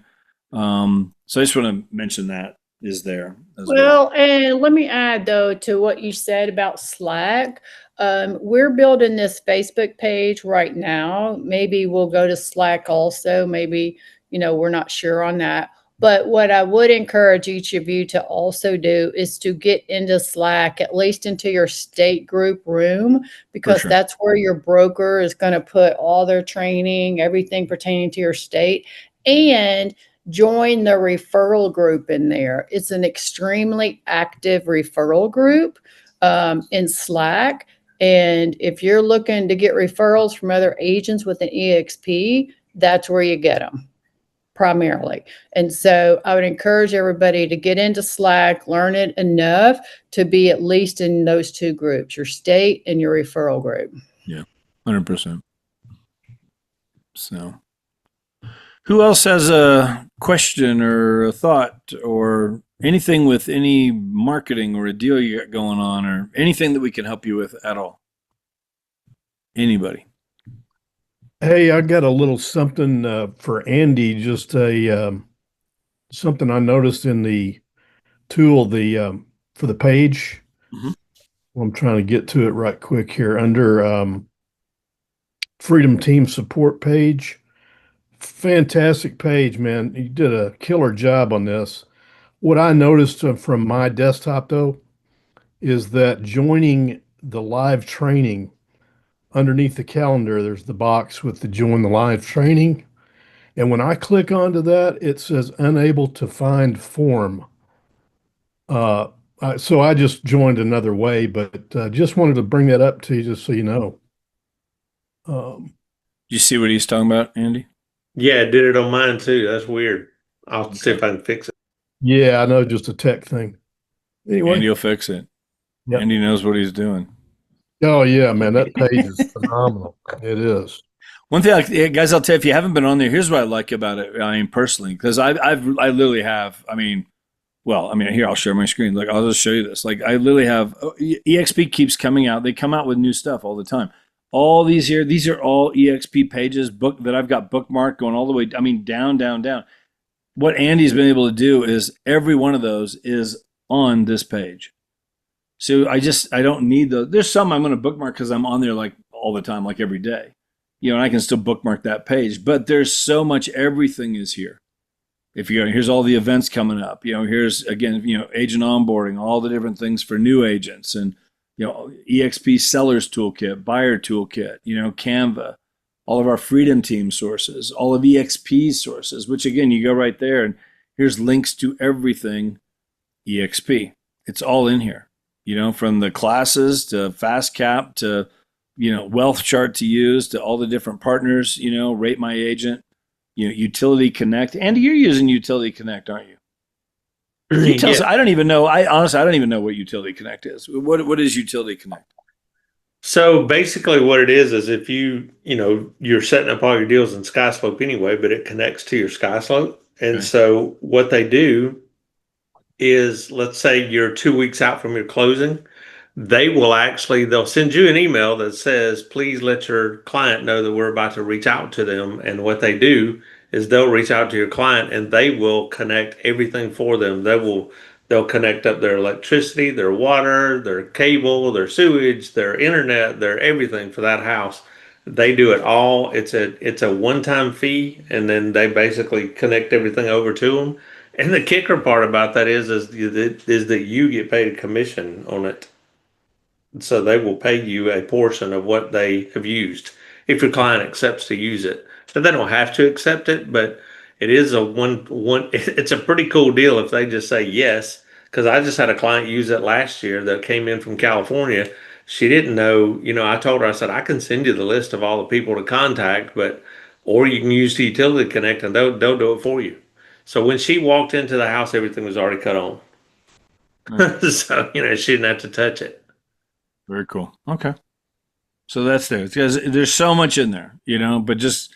So I just want to mention that is there as well. Well, and let me add though to what you said about Slack. We're building this Facebook page right now. Maybe we'll go to Slack also. Maybe, we're not sure on that. But what I would encourage each of you to also do is to get into Slack, at least into your state group room, because sure. that's where your broker is going to put all their training, everything pertaining to your state, and join the referral group in there. It's an extremely active referral group in Slack. And if you're looking to get referrals from other agents with an EXP, that's where you get them primarily. And so I would encourage everybody to get into Slack, learn it enough to be at least in those two groups, your state and your referral group. Yeah, 100%. So who else has a question or a thought or anything with any marketing or a deal you got going on or anything that we can help you with at all? Anybody? Hey, I got a little something for Andy, just something I noticed in the tool, for the page. Mhm. Well, I'm trying to get to it right quick here under Freedom Team support page. Fantastic page, man. You did a killer job on this. What I noticed from my desktop though is that joining the live training, underneath the calendar, there's the box with the join the live training. And when I click onto that, it says unable to find form. So I just joined another way, but just wanted to bring that up to you just so you know. You see what he's talking about, Andy? Yeah, I did it on mine too. That's weird. I'll see if I can fix it. Yeah, I know, just a tech thing. Anyway, Andy will fix it. Yep. Andy knows what he's doing. Oh yeah, man, that page is phenomenal. It is. One thing, guys, I'll tell you, if you haven't been on there, here's what I like about it. I mean, personally, because I literally have. I mean, well, I mean, here I'll share my screen. Like, I'll just show you this. Like, I literally have EXP keeps coming out. They come out with new stuff all the time. All these here, these are all EXP pages book that I've got bookmarked going all the way. I mean, down, down, down. What Andy's been able to do is every one of those is on this page. So I don't need those. There's some I'm going to bookmark because I'm on there like all the time, like every day. You know, and I can still bookmark that page. But there's so much. Everything is here. If you go, here's all the events coming up. You know, here's again, you know, agent onboarding, all the different things for new agents, and you know, EXP sellers toolkit, buyer toolkit. You know, Canva, all of our Freedom Team sources, all of EXP's sources. Which again, you go right there, and here's links to everything EXP. It's all in here. You know, from the classes to fast cap to, you know, wealth chart to use to all the different partners, you know, rate my agent, you know, Utility Connect. Andy, you're using Utility Connect, aren't you? Can you tell us? I don't even know. I honestly don't even know what Utility Connect is. What is Utility Connect? So basically what it is if you're setting up all your deals in SkySlope anyway, but it connects to your SkySlope. And so what they do is, let's say you're 2 weeks out from your closing, they'll send you an email that says, please let your client know that we're about to reach out to them. And what they do is they'll reach out to your client and they will connect everything for them. They'll connect up their electricity, their water, their cable, their sewage, their internet, their everything for that house. They do it all. It's a one-time fee, and then they basically connect everything over to them. And the kicker part about that is that you get paid a commission on it. So they will pay you a portion of what they have used if your client accepts to use it. So they don't have to accept it, but it is it's a pretty cool deal if they just say yes. Because I just had a client use it last year that came in from California. She didn't know, I told her, I said, I can send you the list of all the people to contact, or you can use the Utility Connect and they'll do it for you. So when she walked into the house, everything was already cut on. So, she didn't have to touch it. Very cool. Okay. So that's there. Because there's so much in there, but just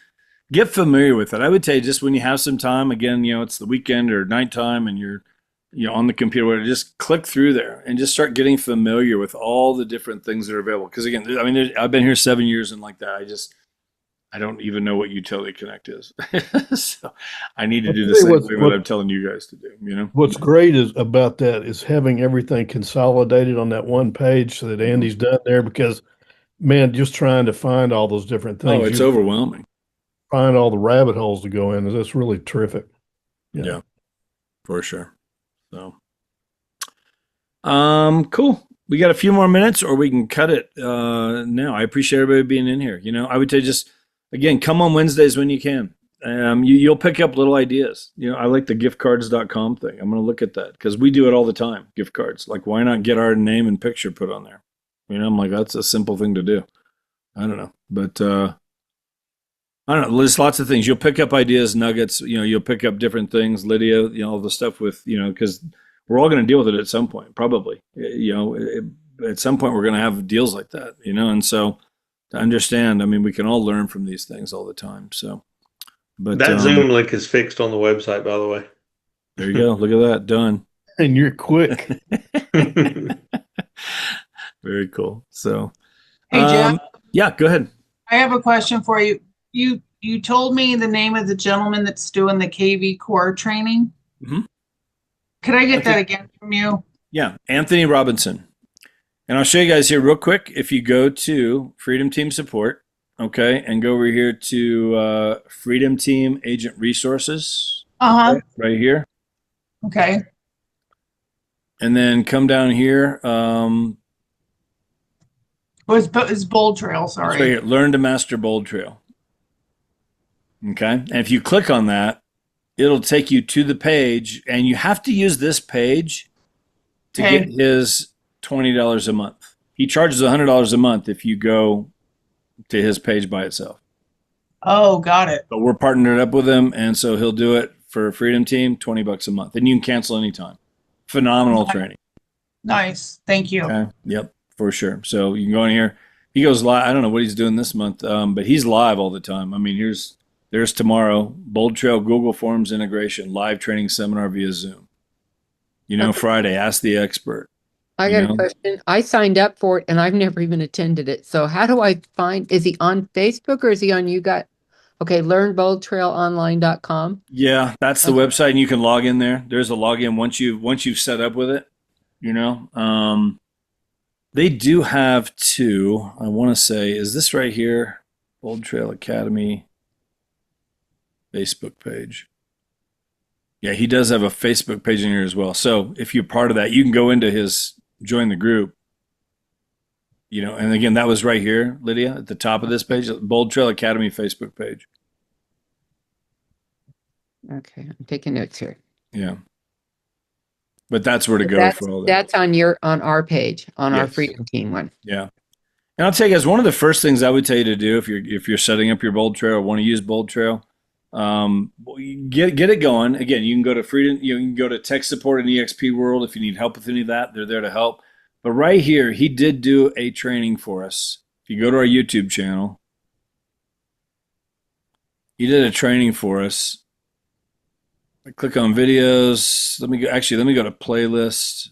get familiar with it. I would say just when you have some time, again, it's the weekend or nighttime and you're, on the computer, just click through there and just start getting familiar with all the different things that are available. Because again, I've been here 7 years and like that, I don't even know what Utility Connect is. So I need to do the same thing that I'm telling you guys to do, What's great about that is having everything consolidated on that one page so that Andy's done there, because man, just trying to find all those different things. Oh, it's overwhelming. Find all the rabbit holes to go in. That's really terrific. Yeah, for sure. So, cool. We got a few more minutes or we can cut it now. I appreciate everybody being in here. I would say just, again, come on Wednesdays when you can. You'll pick up little ideas. I like the giftcards.com thing. I'm going to look at that because we do it all the time. Gift cards. Like, why not get our name and picture put on there? I'm like, that's a simple thing to do. I don't know. But, I don't know. There's lots of things. You'll pick up ideas, nuggets. You'll pick up different things. Lydia, all the stuff with, because we're all going to deal with it at some point, probably. At some point, we're going to have deals like that, and so to understand, we can all learn from these things all the time. So, but that Zoom link is fixed on the website, by the way. There you go. Look at that. Done. And you're quick. Very cool. So, Hey, Jeff. Yeah, go ahead. I have a question for you. You told me the name of the gentleman that's doing the KV core training. Mm-hmm. Could I get that again from you? Yeah, Anthony Robinson. And I'll show you guys here real quick. If you go to Freedom Team Support, okay, and go over here to Freedom Team Agent Resources. Right here. Okay. And then come down here. It's Bold Trail, sorry. It's right here. Learn to Master Bold Trail. Okay. And if you click on that, it'll take you to the page, and you have to use this page to get his $20 a month. He charges $100 a month if you go to his page by itself. Oh, got it. But we're partnered up with him, and so he'll do it for Freedom Team, $20 a month. And you can cancel anytime. Phenomenal training. Nice. Thank you. Okay. Yep, for sure. So you can go in here. He goes live. I don't know what he's doing this month, but he's live all the time. I mean, there's tomorrow, Bold Trail Google Forms integration, live training seminar via Zoom. Friday, ask the expert. I got a question. I signed up for it and I've never even attended it. So how do I find, is he on Facebook or is he on okay, learnboldtrailonline.com. Yeah, that's the website, and you can log in there. There's a login once you've set up with it. They do have two. I want to say, is this right here? Bold Trail Academy Facebook page. Yeah, he does have a Facebook page in here as well. So if you're part of that, you can go into his join the group. And again, that was right here, Lydia, at the top of this page, Bold Trail Academy Facebook page. Okay, I'm taking notes here. Yeah. But that's where to go for all that. That's on our page, on our Yes. Freedom Team one. Yeah. And I'll tell you guys, one of the first things I would tell you to do if you're setting up your Bold Trail or want to use Bold Trail, get it going. Again, you can go to Freedom, you can go to tech support in EXP World if you need help with any of that. They're there to help. But right here, he did do a training for us. If you go to our YouTube channel, he did a training for us. I click on videos. Let me go to playlist.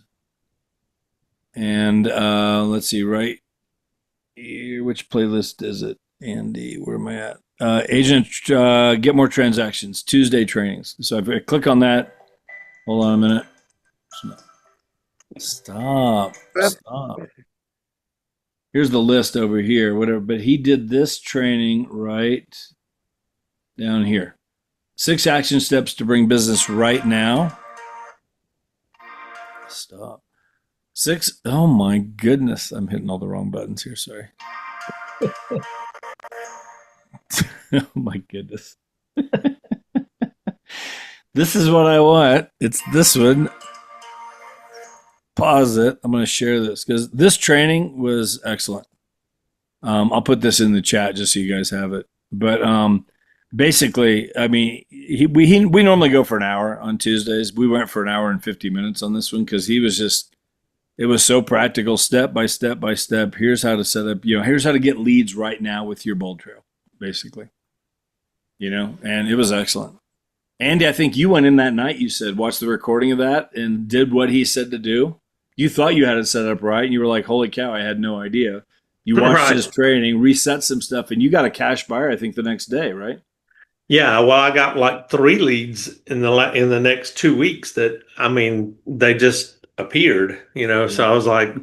And let's see, right here, which playlist is it? Andy, where am I at? Agent, get more transactions, Tuesday trainings. So if I click on that, hold on a minute. Stop. Here's the list over here, whatever. But he did this training right down here. 6 action steps to bring business right now. Stop. 6. Oh my goodness. I'm hitting all the wrong buttons here. Sorry. Oh my goodness. This is what I want. It's this one. Pause it. I'm going to share this because this training was excellent. I'll put this in the chat just so you guys have it. But basically, I mean, we normally go for an hour on Tuesdays. We went for an hour and 50 minutes on this one because it was so practical, step by step by step. Here's how to set up, here's how to get leads right now with your Bold Trail, basically. And it was excellent. Andy, I think you went in that night, you said, watched the recording of that and did what he said to do. You thought you had it set up right, and you were like, holy cow, I had no idea. You watched his training, reset some stuff, and you got a cash buyer, I think, the next day, right? Yeah, well, I got like 3 leads in the next 2 weeks that, I mean, they just appeared, so I was like,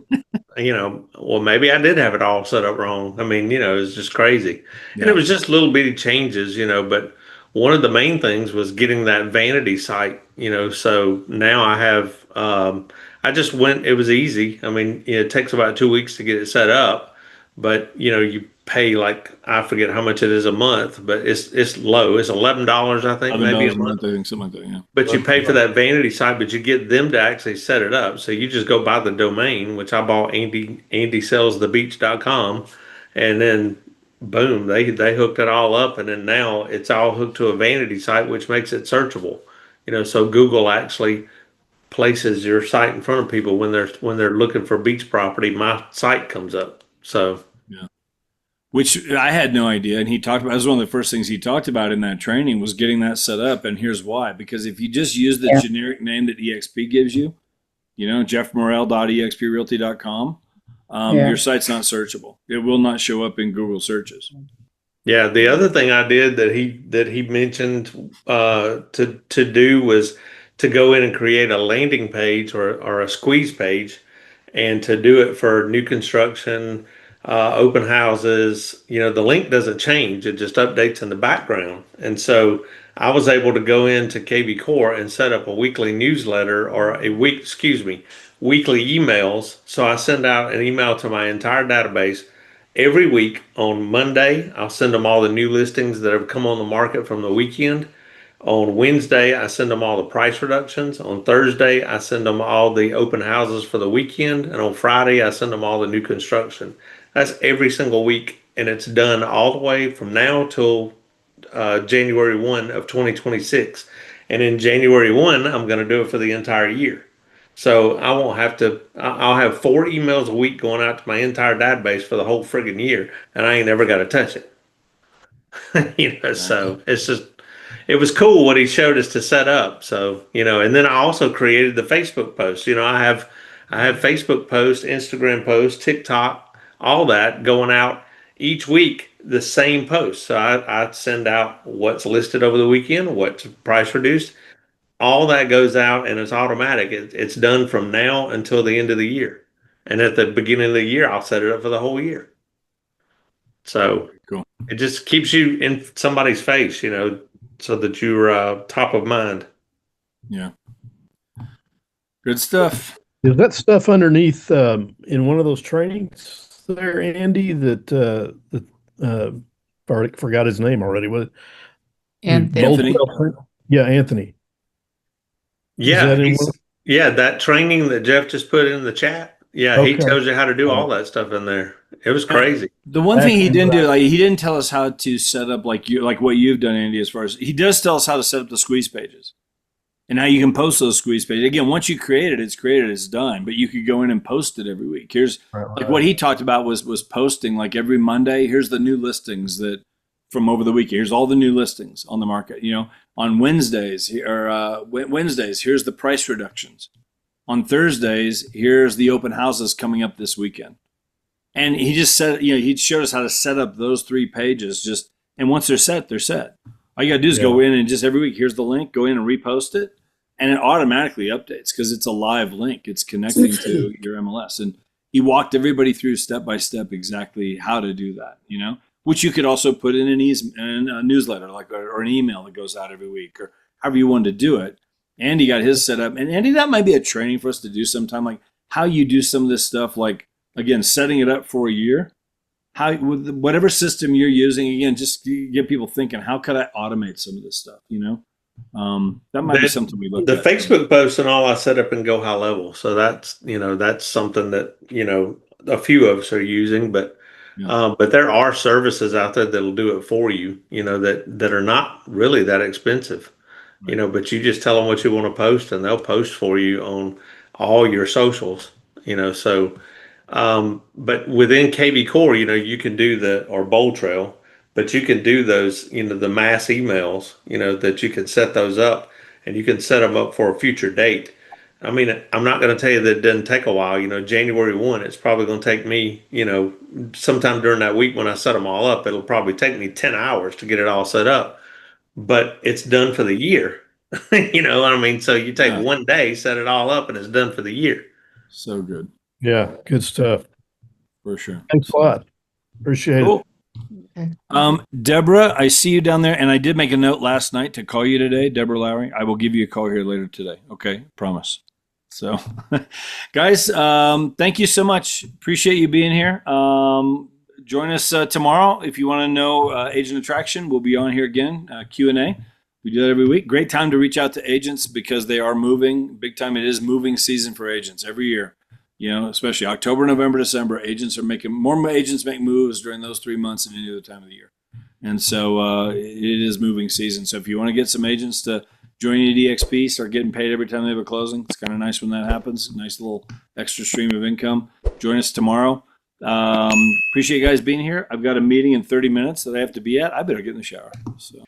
well, maybe I did have it all set up wrong. I mean, it was just crazy. Yeah. And it was just little bitty changes, but one of the main things was getting that vanity site, so now I have, I just went, it was easy. I mean, it takes about 2 weeks to get it set up, but you pay like, I forget how much it is a month, but it's low. It's $11, I think, maybe a month. I think something like that, yeah. But you pay for that vanity site, but you get them to actually set it up. So you just go buy the domain, which I bought andysellsthebeach.com, and then boom, they hooked it all up, and then now it's all hooked to a vanity site, which makes it searchable. So Google actually places your site in front of people when they're looking for beach property. My site comes up. So yeah, which I had no idea, and he talked about. That was one of the first things he talked about in that training was getting that set up. And here's why: because if you just use the generic name that EXP gives you, jeffmorel.exprealty.com, your site's not searchable. It will not show up in Google searches. Yeah, the other thing I did that he mentioned to do was to go in and create a landing page or a squeeze page, and to do it for new construction, open houses. The link doesn't change; it just updates in the background. And so I was able to go into KB Core and set up a weekly newsletter or weekly emails. So I send out an email to my entire database. Every week on Monday, I'll send them all the new listings that have come on the market from the weekend. On Wednesday, I send them all the price reductions. On Thursday, I send them all the open houses for the weekend. And on Friday, I send them all the new construction. That's every single week. And it's done all the way from now till January 1 of 2026. And in January 1, I'm going to do it for the entire year. So I won't have to, I'll have 4 emails a week going out to my entire database for the whole friggin' year, and I ain't ever got to touch it. So it's just, it was cool what he showed us to set up. So, and then I also created the Facebook posts. I have Facebook posts, Instagram posts, TikTok, all that going out each week, the same post. So I send out what's listed over the weekend, what's price reduced. All that goes out and it's automatic. It's done from now until the end of the year. And at the beginning of the year, I'll set it up for the whole year. So Cool. it just keeps you in somebody's face, so that you're top of mind. Yeah. Good stuff. Is that stuff underneath in one of those trainings there, Andy? Forgot his name already. What? Anthony. Yeah, Anthony. Yeah, Is that training that Jeff just put in the chat. Yeah, he tells you how to do all that stuff in there. It was crazy. The one thing he didn't do, like he didn't tell us how to set up like what you've done, Andy, as far as he does tell us how to set up the squeeze pages. And how you can post those squeeze pages. Again, once you create it, it's created, it's done. But you could go in and post it every week. Here's like what he talked about was posting like every Monday. Here's the new listings that from over the weekend. Here's all the new listings on the market. On Wednesdays Wednesdays, here's the price reductions. On Thursdays, here's the open houses coming up this weekend. And he just said, he showed us how to set up those 3 pages. And once they're set, they're set. All you got to do is go in and just every week, here's the link, go in and repost it. And it automatically updates because it's a live link. It's connecting to your MLS. And he walked everybody through step by step exactly how to do that, which you could also put in a newsletter or an email that goes out every week or however you wanted to do it. Andy got his set up. And Andy, that might be a training for us to do sometime, like how you do some of this stuff, like, again, setting it up for a year. How, with whatever system you're using, again, just get people thinking, how could I automate some of this stuff? That might be something we look at. The at. Facebook posts and all I set up in Go High Level. So that's something that, a few of us are using, but there are services out there that'll do it for you, that are not really that expensive, but you just tell them what you want to post and they'll post for you on all your socials, so. But within KV Core, you can do or Bold Trail, but you can do those, the mass emails, that you can set those up and you can set them up for a future date. I mean, I'm not going to tell you that it doesn't take a while, January 1, it's probably going to take me, sometime during that week when I set them all up, it'll probably take me 10 hours to get it all set up, but it's done for the year. You know what I mean? So you take one day, set it all up and it's done for the year. So good. Yeah, good stuff. For sure. Thanks a lot. Appreciate it. Deborah, I see you down there, and I did make a note last night to call you today, Deborah Lowry. I will give you a call here later today. Okay, promise. So, guys, thank you so much. Appreciate you being here. Join us tomorrow if you want to know agent attraction. We'll be on here again, Q&A. We do that every week. Great time to reach out to agents because they are moving big time. It is moving season for agents every year. Especially October, November, December, more agents make moves during those 3 months than any other time of the year. And so it is moving season. So if you want to get some agents to join you at EXP, start getting paid every time they have a closing. It's kind of nice when that happens. Nice little extra stream of income. Join us tomorrow. Appreciate you guys being here. I've got a meeting in 30 minutes that I have to be at. I better get in the shower. So.